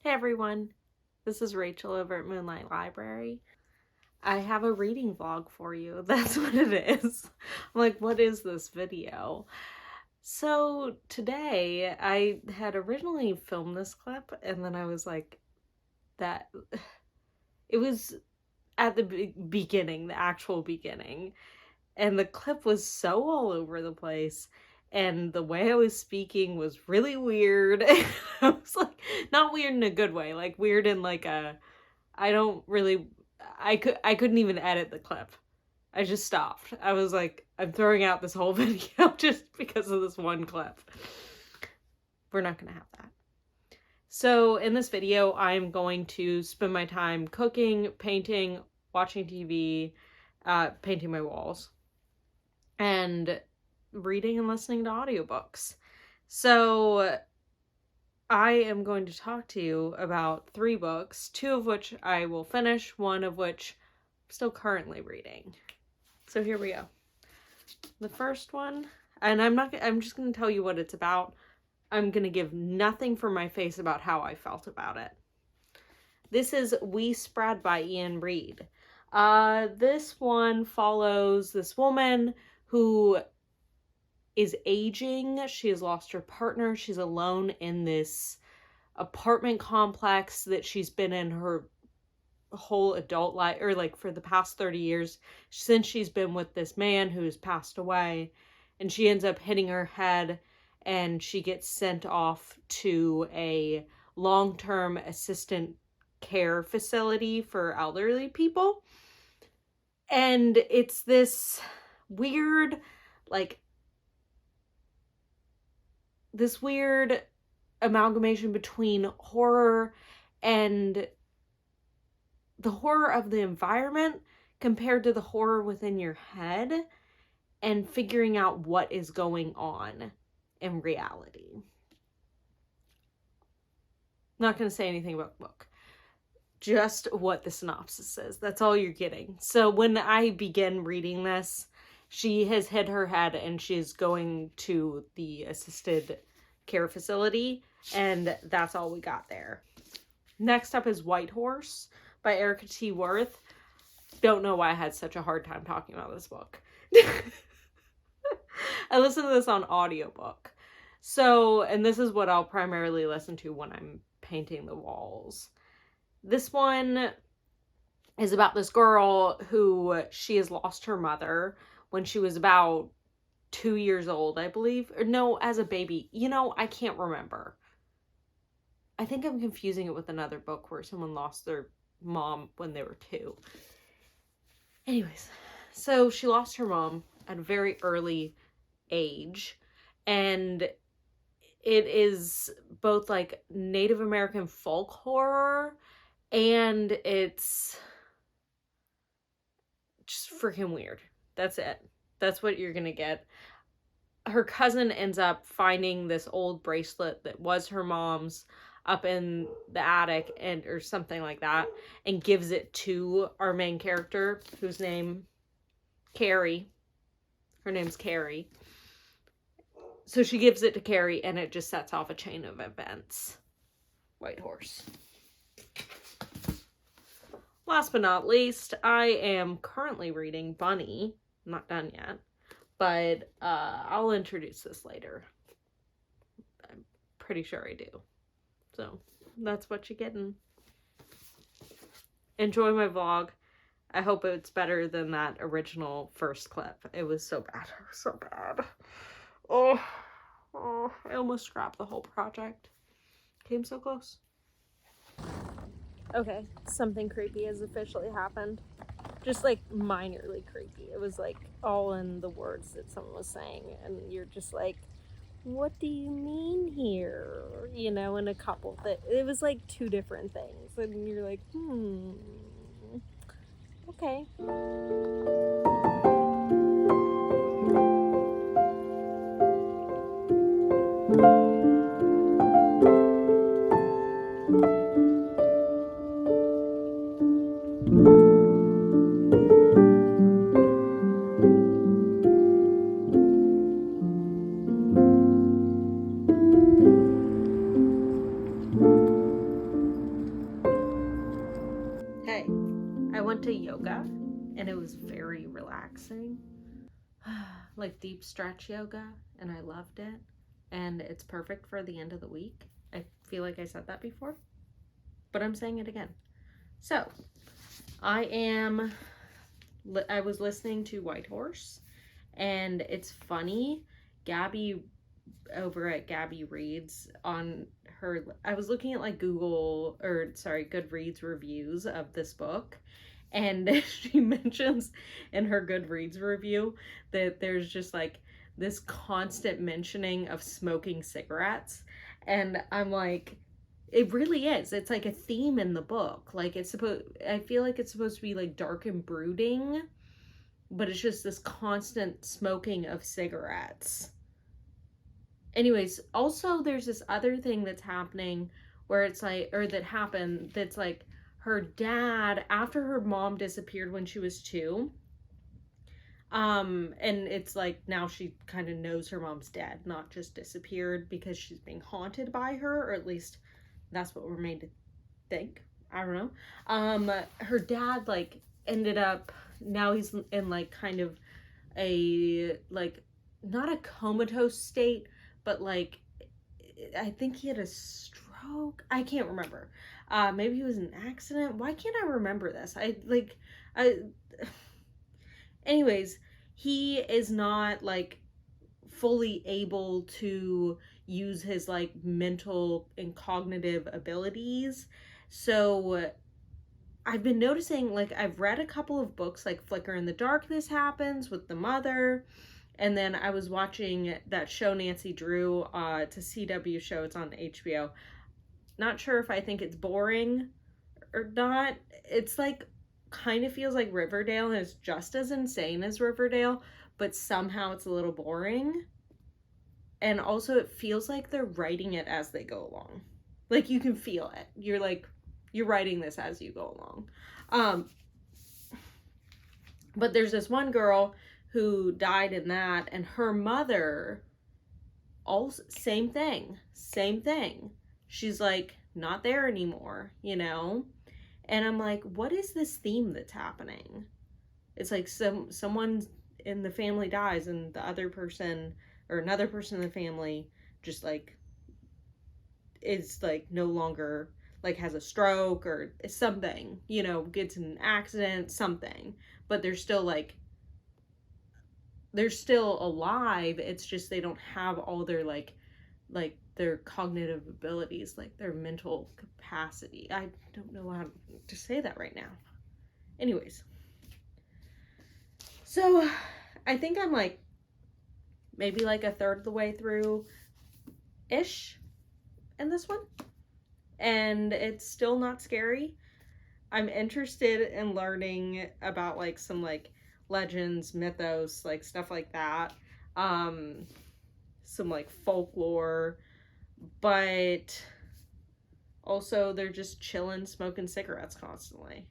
Hey everyone, this is Rachel over at Moonlight Library. I have a reading vlog for you. That's what it is. I'm like, what is this video? So today I had originally filmed this clip and then I was like, it was at the beginning, the actual beginning. And the clip was so all over the place. And the way I was speaking was really weird. I was like, not weird in a good way, like weird in like a, I couldn't even edit the clip. I just stopped. I was like, I'm throwing out this whole video just because of this one clip. We're not gonna have that. So in this video, I'm going to spend my time cooking, painting, watching TV, painting my walls, and reading and listening to audiobooks. So I am going to talk to you about 3 books, 2 of which I will finish, 1 of which I'm still currently reading. So here we go. The first one, and I'm just going to tell you what it's about. I'm going to give nothing for my face about how I felt about it. This is We Spread by Iain Reid. This one follows this woman who is aging. She has lost her partner. She's alone in this apartment complex that she's been in her whole adult life, or like for the past 30 years since she's been with this man who's passed away. And she ends up hitting her head and she gets sent off to a long-term assistant care facility for elderly people. And it's this weird, like, this weird amalgamation between horror and the horror of the environment compared to the horror within your head and figuring out what is going on in reality. Not going to say anything about the book. Just what the synopsis says. That's all you're getting. So when I begin reading this, she has hit her head and she's going to the assisted care facility, and that's all we got there. Next up is White Horse by Erika T. Wurth. Don't know why I had such a hard time talking about this book. I listened to this on audiobook. So, and this is what I'll primarily listen to when I'm painting the walls. This one is about this girl who she has lost her mother when she was about 2 years old, I believe. Or no, as a baby. You know, I can't remember. I think I'm confusing it with another book where someone lost their mom when they were 2. Anyways, so she lost her mom at a very early age, and it is both like Native American folk horror, and it's just freaking weird. That's it. That's what you're gonna get. Her cousin ends up finding this old bracelet that was her mom's up in the attic, and or something like that, and gives it to our main character, whose name Carrie. Her name's Carrie. So she gives it to Carrie, and it just sets off a chain of events. White Horse. Last but not least, I am currently reading Bunny. I'm not done yet, but I'll introduce this later. I'm pretty sure I do. So that's what you're getting. Enjoy my vlog. I hope it's better than that original first clip. It was so bad. It was so bad. Oh, I almost scrapped the whole project. Came so close. Okay, something creepy has officially happened. Just like minorly creepy. It was like all in the words that someone was saying, and you're just like, what do you mean here? You know, in a couple that it was like 2 different things, and you're like, okay. went to yoga and it was very relaxing. Like deep stretch yoga, and I loved it. And it's perfect for the end of the week. I feel like I said that before, but I'm saying it again. So, I was listening to White Horse, and it's funny, Gabby over at Gabby Reads on her, I was looking at like Goodreads reviews of this book, and she mentions in her Goodreads review that there's just like this constant mentioning of smoking cigarettes, and I'm like, it really is. It's like a theme in the book. Like I feel like it's supposed to be like dark and brooding, but it's just this constant smoking of cigarettes. Anyways, also there's this other thing that's happening where it's like, or that happened, that's like her dad, after her mom disappeared when she was 2, and it's like now she kind of knows her mom's dead, not just disappeared because she's being haunted by her, or at least that's what we're made to think. I don't know. Her dad like ended up, now he's in like kind of a like not a comatose state, but like I think he had a stroke. I can't remember. Maybe he was in an accident. Why can't I remember this? Anyways, he is not like fully able to use his like mental and cognitive abilities. So I've been noticing, like, I've read a couple of books, like Flicker in the Darkness happens with the mother, and then I was watching that show Nancy Drew, it's a CW show, it's on HBO. Not sure if I think it's boring or not. It's like kind of feels like Riverdale, and it's just as insane as Riverdale, but somehow it's a little boring. And also it feels like they're writing it as they go along. Like you can feel it. You're like, you're writing this as you go along. But there's this one girl who died in that, and her mother, also same thing. She's like not there anymore, you know? And I'm like, what is this theme that's happening? It's like someone in the family dies, and the other person or another person in the family just like is like no longer, like has a stroke or something, you know, gets in an accident, something, but they're still like, they're still alive. It's just they don't have all their like their cognitive abilities, like their mental capacity. I don't know how to say that right now. Anyways, so I think I'm like maybe like a third of the way through ish in this one, and it's still not scary. I'm interested in learning about like some like legends, mythos, like stuff like that, some like folklore, but also they're just chilling, smoking cigarettes constantly,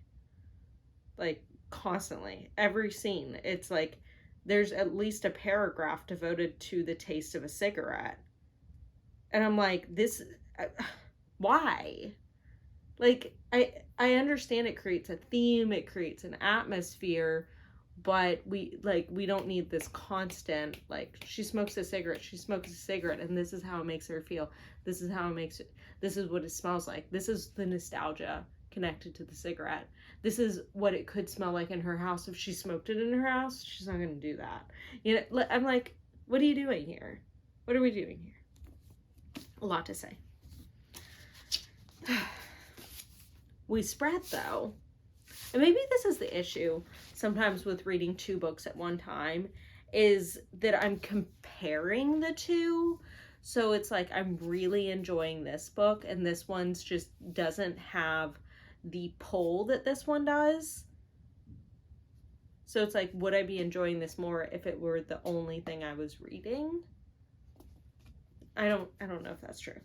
like constantly. Every scene, it's like there's at least a paragraph devoted to the taste of a cigarette, and I'm like, this why? Like, I understand it creates a theme, it creates an atmosphere, but we don't need this constant, like, she smokes a cigarette, and this is how it makes her feel. This is how it makes it, this is what it smells like. This is the nostalgia connected to the cigarette. This is what it could smell like in her house. If she smoked it in her house, she's not going to do that. You know, I'm like, what are you doing here? What are we doing here? A lot to say. We spread, though, and maybe this is the issue sometimes with reading 2 books at one time, is that I'm comparing the 2. So it's like I'm really enjoying this book, and this one's just doesn't have the pull that this one does. So it's like, would I be enjoying this more if it were the only thing I was reading? I don't know if that's true.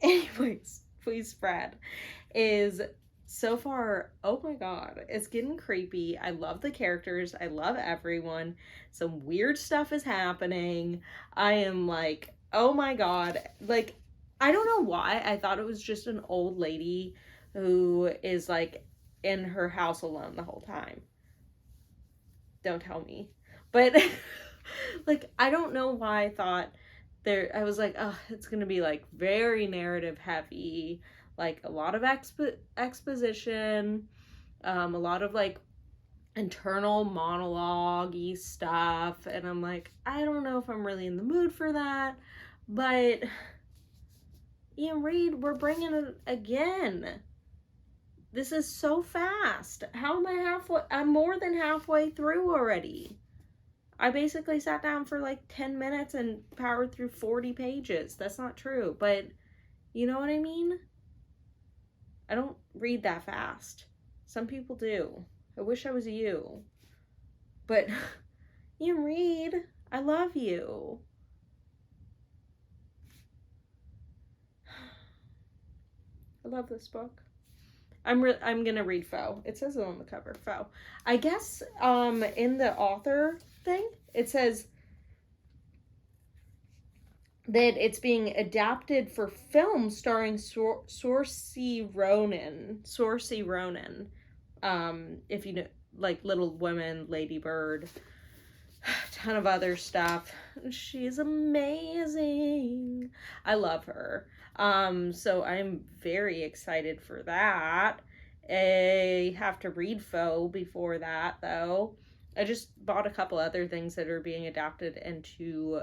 Anyways, Please Spread is so far, oh my god, it's getting creepy. I love the characters. I love everyone. Some weird stuff is happening. I am like, oh my god. Like, I don't know why. I thought it was just an old lady who is like in her house alone the whole time. Don't tell me. But, like, I don't know why I thought I was like, oh, it's going to be, like, very narrative heavy, like, a lot of exposition, a lot of, like, internal monologue-y stuff, and I'm like, I don't know if I'm really in the mood for that, but Iain Reid, we're bringing it again. This is so fast. How am I halfway? I'm more than halfway through already. I basically sat down for like 10 minutes and powered through 40 pages. That's not true, but you know what I mean? I don't read that fast. Some people do. I wish I was you. But, Iain Reid, I love you. I love this book. I'm gonna read Foe. It says it on the cover, Foe. I guess in the author thing, it says that it's being adapted for film starring Saoirse Ronan. Saoirse Ronan. If you know, like Little Women, Lady Bird, a ton of other stuff. She's amazing. I love her. So I'm very excited for that. I have to read Foe before that, though. I just bought a couple other things that are being adapted into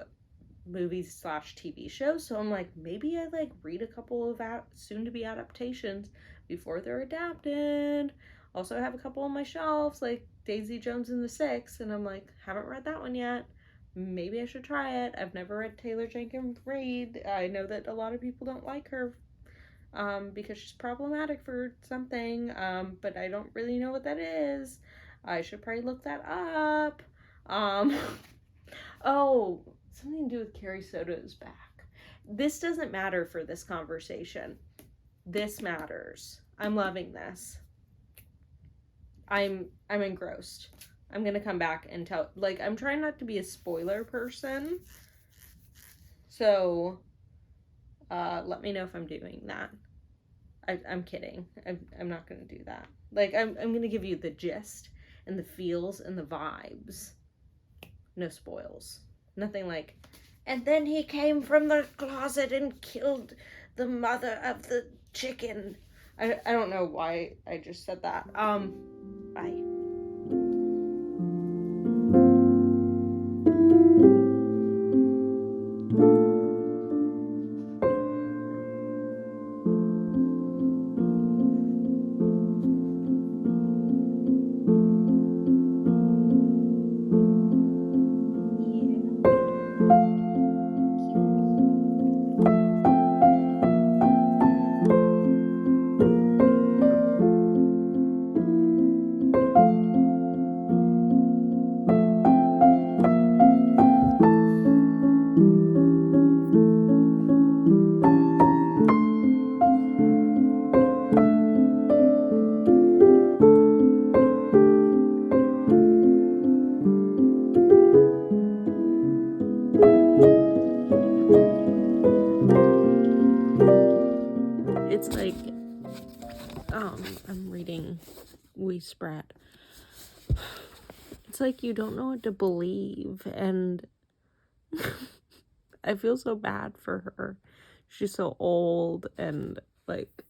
movies / TV shows, so I'm like, maybe I like read a couple of soon-to-be adaptations before they're adapted. Also, I have a couple on my shelves, like Daisy Jones and the Six, and I'm like, haven't read that one yet. Maybe I should try it. I've never read Taylor Jenkins Reid. I know that a lot of people don't like her because she's problematic for something, but I don't really know what that is. I should probably look that up. Oh, something to do with Carrie Soto's back. This doesn't matter for this conversation. This matters. I'm loving this. I'm engrossed. I'm gonna come back and tell, like, I'm trying not to be a spoiler person. So, let me know if I'm doing that. I'm kidding. I'm not gonna do that. Like, I'm gonna give you the gist and the feels and the vibes. No spoils. Nothing like, and then he came from the closet and killed the mother of the chicken. I don't know why I just said that. Bye. It's like, I'm reading We Spread. It's like you don't know what to believe, and I feel so bad for her. She's so old, and like,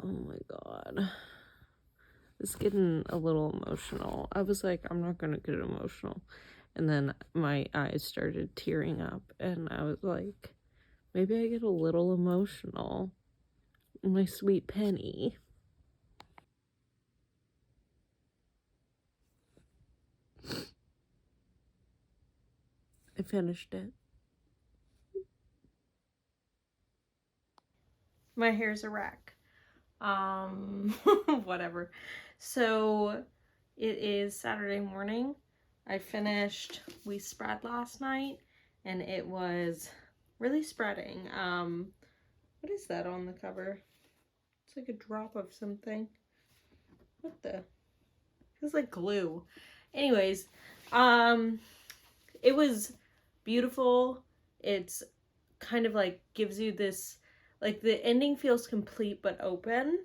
oh my god. It's getting a little emotional. I was like, I'm not gonna get emotional. And then my eyes started tearing up, and I was like, maybe I get a little emotional. My sweet Penny. I finished it. My hair's a wreck. Whatever. So, it is Saturday morning. I finished We Spread last night, and it was really spreading. What is that on the cover? It's like a drop of something. What the? It's like glue. Anyways, it was beautiful. It's kind of like gives you this, like the ending feels complete but open.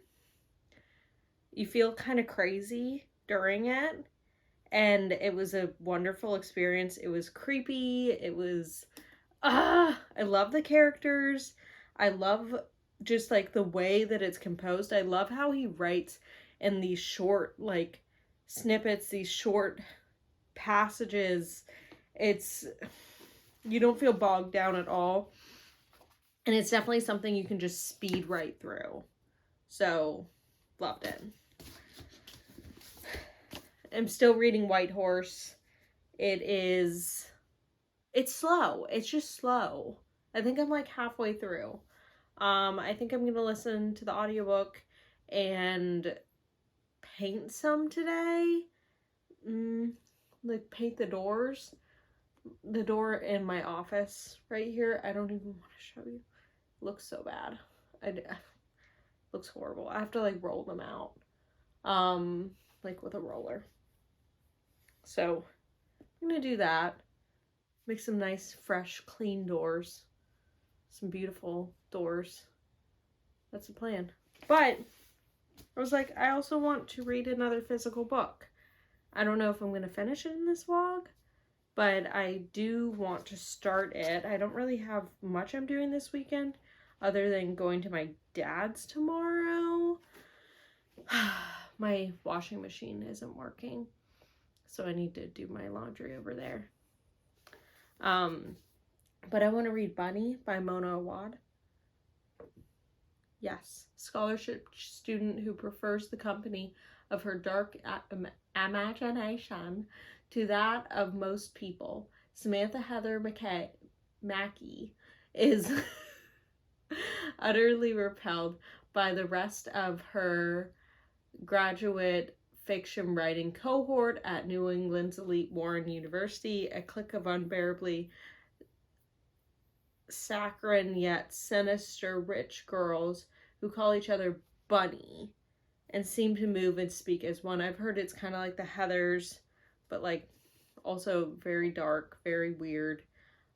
you feel kind of crazy during it. And it was a wonderful experience. It was creepy. It was, I love the characters. I love just like the way that it's composed. I love how he writes in these short, like, snippets, these short passages. You don't feel bogged down at all. And it's definitely something you can just speed right through. So, loved it. I'm still reading White Horse. It's slow. It's just slow. I think I'm like halfway through. I think I'm gonna listen to the audiobook and paint some today. Like paint the doors. The door in my office right here. I don't even want to show you. It looks so bad. Looks horrible. I have to like roll them out. Like with a roller. So I'm gonna do that. Make some nice, fresh, clean doors. Some beautiful doors. That's the plan. But I was like, I also want to read another physical book. I don't know if I'm gonna finish it in this vlog, but I do want to start it. I don't really have much I'm doing this weekend other than going to my dad's tomorrow. My washing machine isn't working, so I need to do my laundry over there. But I want to read Bunny by Mona Awad. Yes, scholarship student who prefers the company of her dark imagination to that of most people. Samantha Heather Mackey is utterly repelled by the rest of her graduate fiction writing cohort at New England's elite Warren University, a clique of unbearably saccharine yet sinister rich girls who call each other Bunny and seem to move and speak as one. I've heard it's kind of like the Heathers, but like also very dark, very weird.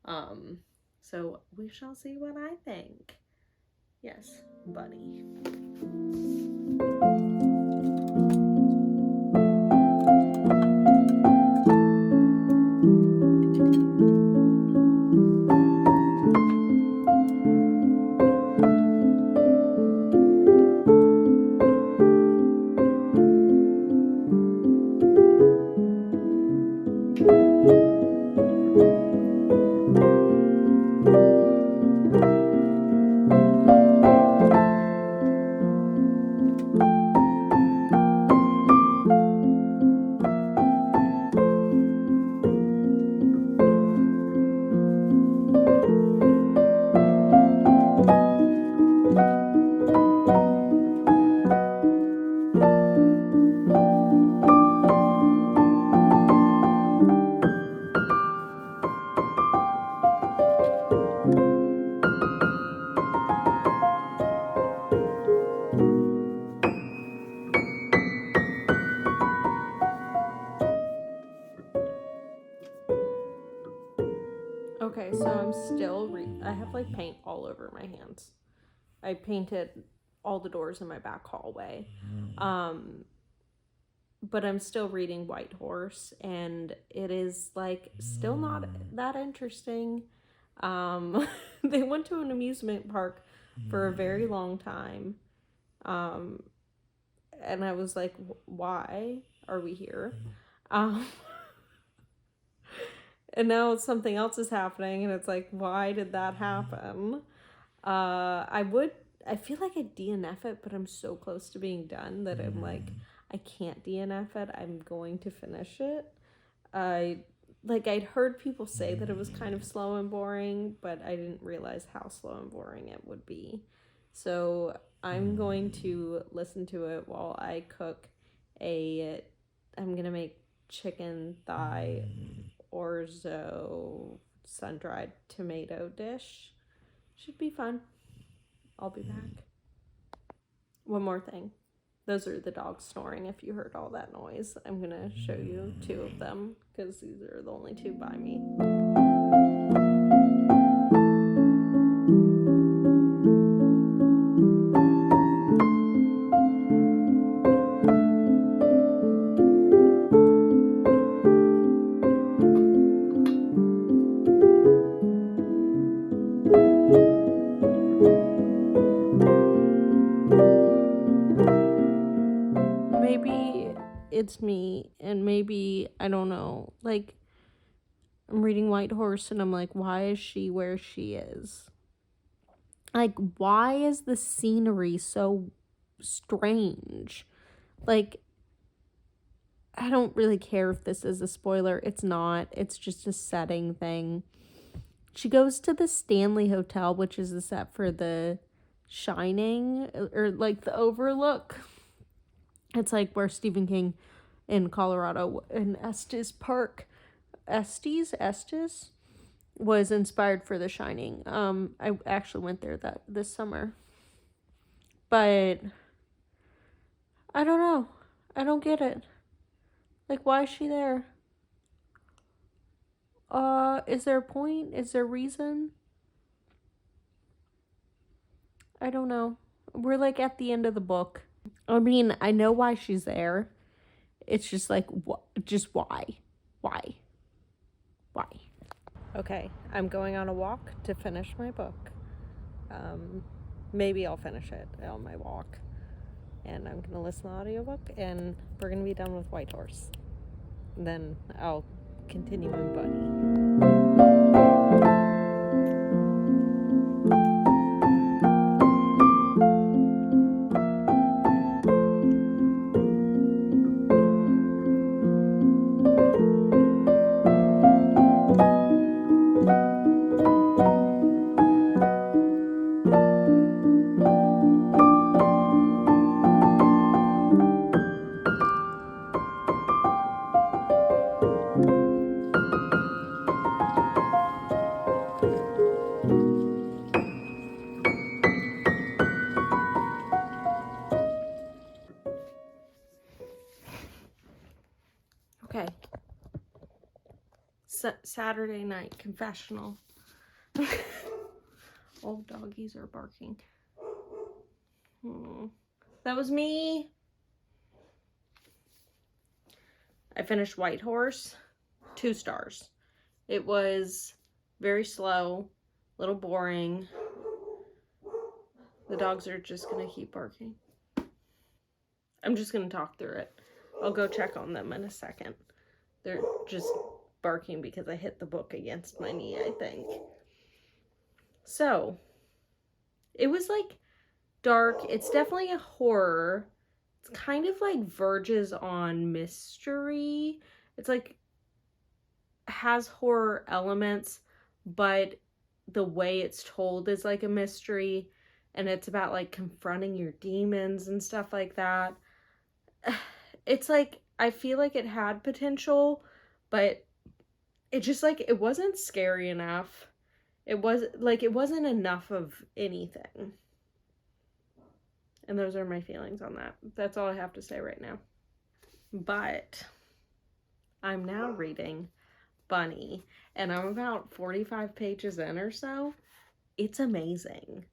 So we shall see what I think. Yes, Bunny. Okay, so I'm still I have like paint all over my hands. I painted all the doors in my back hallway. But I'm still reading White Horse, and it is like still not that interesting. They went to an amusement park for a very long time. And I was like, why are we here? And now something else is happening, and it's like, why did that happen? I feel like I DNF it, but I'm so close to being done that I'm like, I can't DNF it. I'm going to finish it. I'd heard people say that it was kind of slow and boring, but I didn't realize how slow and boring it would be. So I'm going to listen to it while I cook I'm going to make chicken thigh orzo sun-dried tomato dish. Should be fun. I'll be back. One more thing. Those are the dogs snoring if you heard all that noise. I'm going to show you two of them because these are the only two by me. it's me, and maybe, I don't know, like, I'm reading White Horse, and I'm like, why is she where she is? Like, why is the scenery so strange? Like, I don't really care if this is a spoiler. It's not. It's just a setting thing. She goes to the Stanley Hotel, which is the set for The Shining, or like the Overlook. It's like where Stephen King in Colorado, in Estes Park, Estes was inspired for The Shining. I actually went there this summer. But I don't know. I don't get it. Like, why is she there? Is there a point? Is there a reason? I don't know. We're like at the end of the book. I mean, I know why she's there. It's just like, just why? Why? Why? Okay, I'm going on a walk to finish my book. Maybe I'll finish it on my walk. And I'm going to listen to the audiobook, and we're going to be done with White Horse. Then I'll continue in Bunny. Okay. Saturday night confessional. All doggies are barking. That was me. I finished White Horse. 2 stars. It was very slow, a little boring. The dogs are just gonna keep barking. I'm just gonna talk through it. I'll go check on them in a second. They're just barking because I hit the book against my knee, I think. So, it was like dark. It's definitely a horror. It's kind of like verges on mystery. It's like has horror elements, but the way it's told is like a mystery, and it's about like confronting your demons and stuff like that. It's like, I feel like it had potential, but it just like, it wasn't scary enough. It wasn't enough of anything. And those are my feelings on that. That's all I have to say right now. But I'm now reading Bunny, and I'm about 45 pages in or so. It's amazing.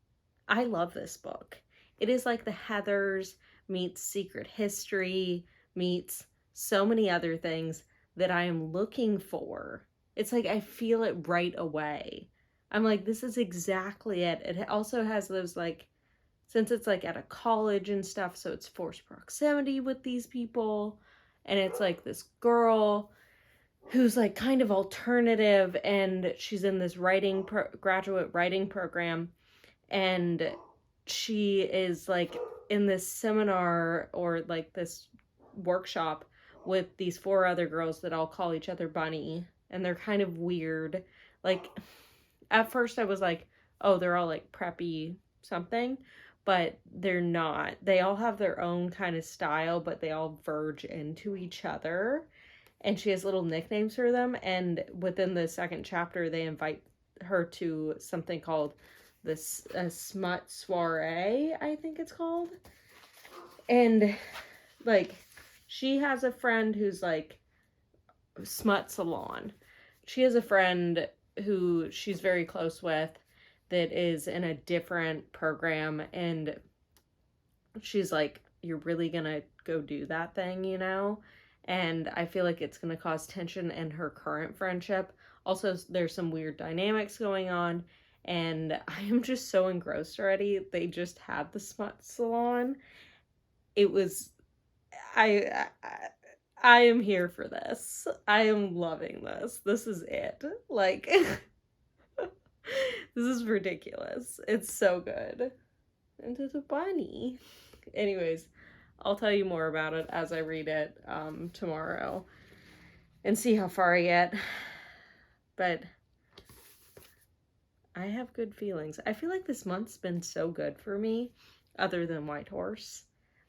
I love this book. It is like the Heathers meets Secret History meets so many other things that I am looking for. It's like I feel it right away. I'm like, this is exactly it. It also has those, like, since it's like at a college and stuff, so it's forced proximity with these people, and it's like this girl who's like kind of alternative, and she's in this graduate writing program, and she is like in this seminar or like this workshop with these 4 other girls that all call each other Bunny, and they're kind of weird. Like, at first I was like, oh, they're all like preppy something, but they're not. They all have their own kind of style, but they all verge into each other. And she has little nicknames for them, and within the 2nd chapter, they invite her to something called this smut soiree, I think it's called. And like, she has a friend who's like smut salon. She has a friend who she's very close with that is in a different program, and she's like, you're really gonna go do that thing, you know? And I feel like it's gonna cause tension in her current friendship. Also, there's some weird dynamics going on, and I am just so engrossed already. They just had the smut salon. It was, I am here for this. I am loving this. This is it. Like, this is ridiculous. It's so good. And it's a bunny. Anyways, I'll tell you more about it as I read it tomorrow and see how far I get. But I have good feelings. I feel like this month's been so good for me, other than White Horse.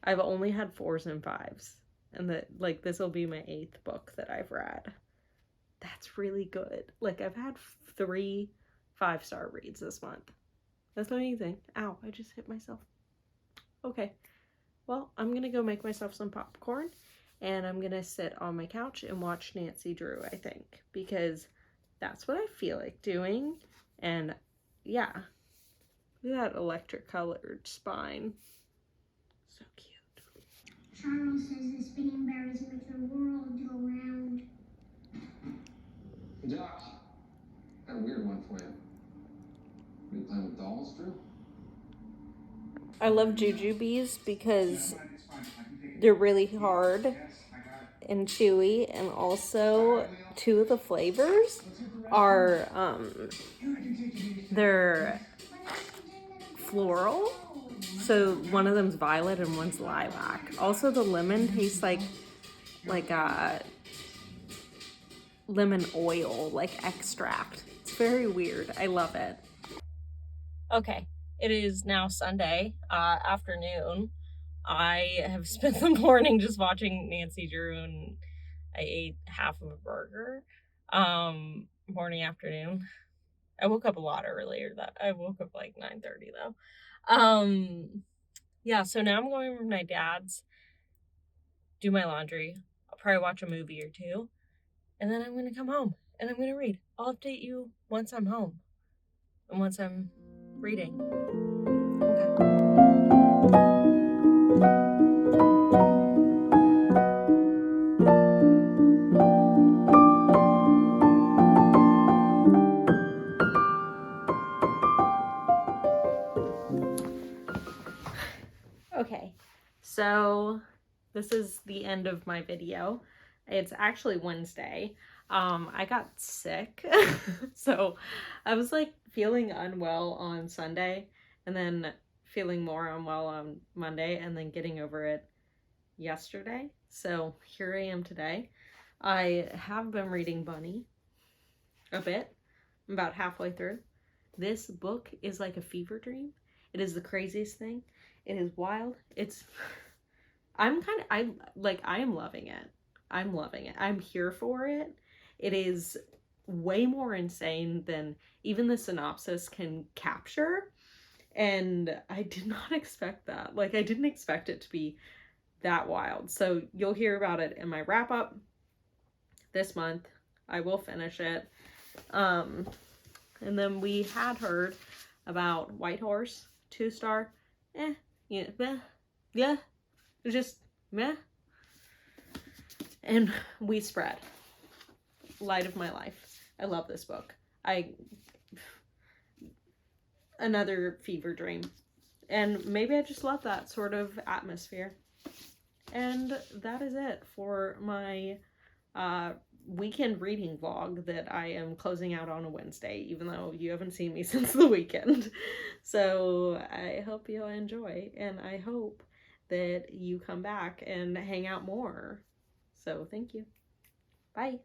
I've only had 4s and 5s. And that, like, this will be my 8th book that I've read. That's really good. Like, I've had 3 5-star reads this month. That's amazing. Ow, I just hit myself. Okay. Well, I'm gonna go make myself some popcorn, and I'm gonna sit on my couch and watch Nancy Drew, I think, because that's what I feel like doing. And yeah, look at that electric colored spine. So cute. Charles says the spinning berries make the world go round. Josh, got a weird one for you. You playing with dolls, Drew? I love jujubes because they're really hard and chewy, and also 2 of the flavors are they're floral. So one of them's violet and one's lilac. Also, the lemon tastes like lemon oil, like extract. It's very weird. I love it. Okay, it is now Sunday afternoon. I have spent the morning just watching Nancy Drew, and I ate half of a burger. Morning, afternoon. I woke up a lot earlier. I woke up like 9:30 though. Yeah, so now I'm going over to my dad's, do my laundry. I'll probably watch a movie or 2, and then I'm gonna come home and I'm gonna read. I'll update you once I'm home and once I'm reading. Okay, so this is the end of my video. It's actually Wednesday. I got sick, so I was like feeling unwell on Sunday, and then feeling more unwell on Monday, and then getting over it yesterday. So here I am today. I have been reading Bunny a bit. I'm about halfway through. This book is like a fever dream. It is the craziest thing. It is wild. I am loving it. I'm loving it. I'm here for it. It is way more insane than even the synopsis can capture. And I did not expect that. Like, I didn't expect it to be that wild. So you'll hear about it in my wrap up this month. I will finish it. And then we had heard about White Horse, 2-star. Yeah, just meh. And We Spread, light of my life. I love this book. Another fever dream. And maybe I just love that sort of atmosphere. And that is it for my weekend reading vlog that I am closing out on a Wednesday, even though you haven't seen me since the weekend. So I hope you'll enjoy, and I hope that you come back and hang out more. So thank you. Bye.